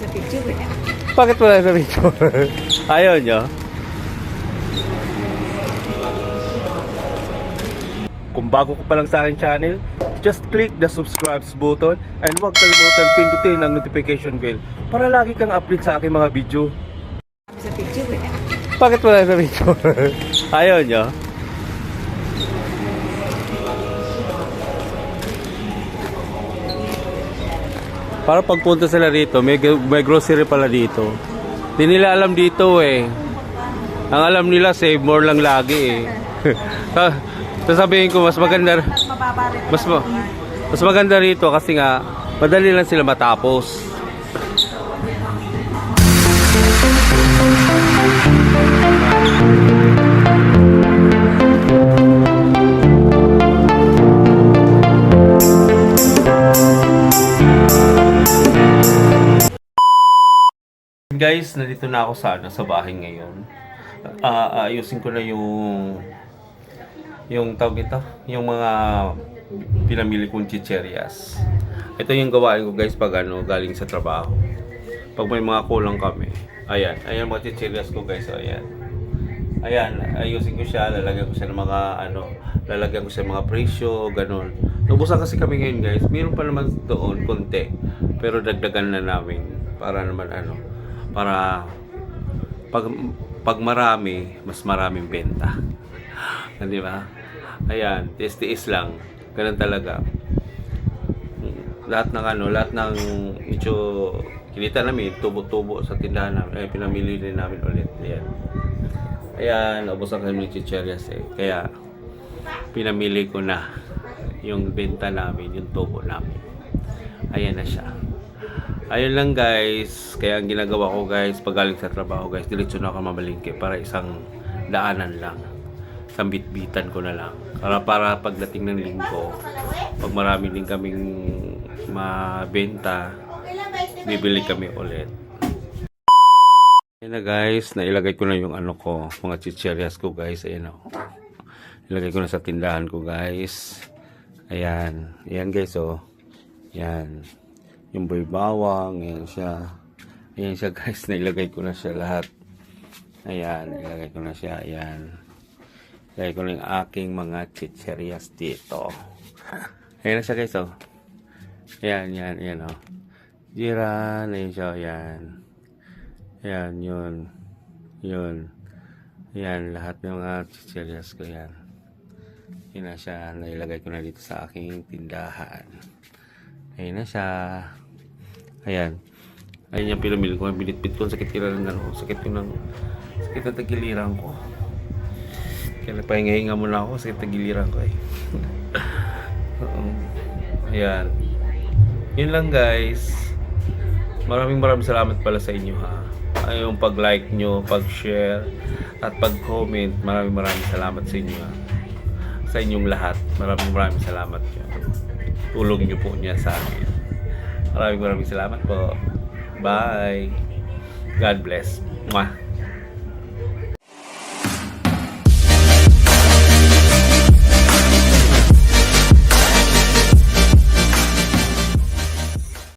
Sa picture eh. Bakit wala sa picture? Ayaw nyo? Kung bago ka pa lang sa aking channel, just click the subscribe button and huwag kalimutan pindutin ang notification bell para lagi kang update sa aking mga video. Sa picture eh. Bakit wala sa picture? Ayaw nyo? Para pagpunta sila dito, may grocery pala dito. Di nila alam dito eh. Ang alam nila, save more lang lagi eh. Sasabihin ko, mas maganda mas maganda rito kasi nga madali lang sila matapos. Guys, nandito na ako sa bahay ngayon. Ayusin ko na yung tawag ito, yung mga pinamili kong chicheryas. Ito yung gawain ko guys pag galing sa trabaho. Pag may mga kulang kami. Ayan mga chicheryas ko guys. Ayan, ayusin ko siya, lalagyan ko siya ng mga lalagyan ko siya ng mga presyo, ganun. Naubusan kasi kami ngayon guys. Meron pa naman doon konti. Pero dagdagan na namin para naman para pag marami, mas maraming benta. Di ba? Ayan, tiis-tiis lang. Ganun talaga. Lahat ng medyo kinita namin, tubo-tubo sa tindahan namin, pinamili din namin ulit. Ayan, ubusan kami ng chicheryas eh. Kaya, pinamili ko na yung benta namin, yung tubo namin. Ayan na siya. Ayun lang guys, kaya ang ginagawa ko guys, pag galing sa trabaho guys, diretso na ako mamalingke para isang daanan lang. Isang bitbitan ko na lang. Para pagdating ng linggo, pag marami din kaming mabenta, bibili kami ulit. Ayan na guys, nailagay ko na yung mga chicheryas ko guys. Ayan o. Ilagay ko na sa tindahan ko guys. Ayan guys oh. Ayan. Yung boy bawang, ayan siya guys, nailagay ko na siya lahat. Ayan, ilagay ko na siya, ayan. Ilagay ko na yung aking mga chicheryas dito. Ayan na siya guys, oh. Ayan, oh. Jiran, ayan siya, ayan. Ayan, yun. Ayan, lahat ng mga chicheryas ko, ayan. Ayan na siya, nailagay ko na dito sa aking tindahan. Ayan na siya. Ayan yung pinamili ko. Binitbit ko. Sakit ng tagiliran ko. Kaya nagpahinga-hinga muna ako. Sakit tagiliran ko eh. Ayan. Yun lang guys. Maraming salamat pala sa inyo ha. Yung pag-like nyo, pag-share, at pag-comment. Maraming salamat sa inyo ha. Sa inyong lahat. Maraming salamat nyo. Tulong nyo po niya sa akin. Maraming salamat po. Bye. God bless. Mwah.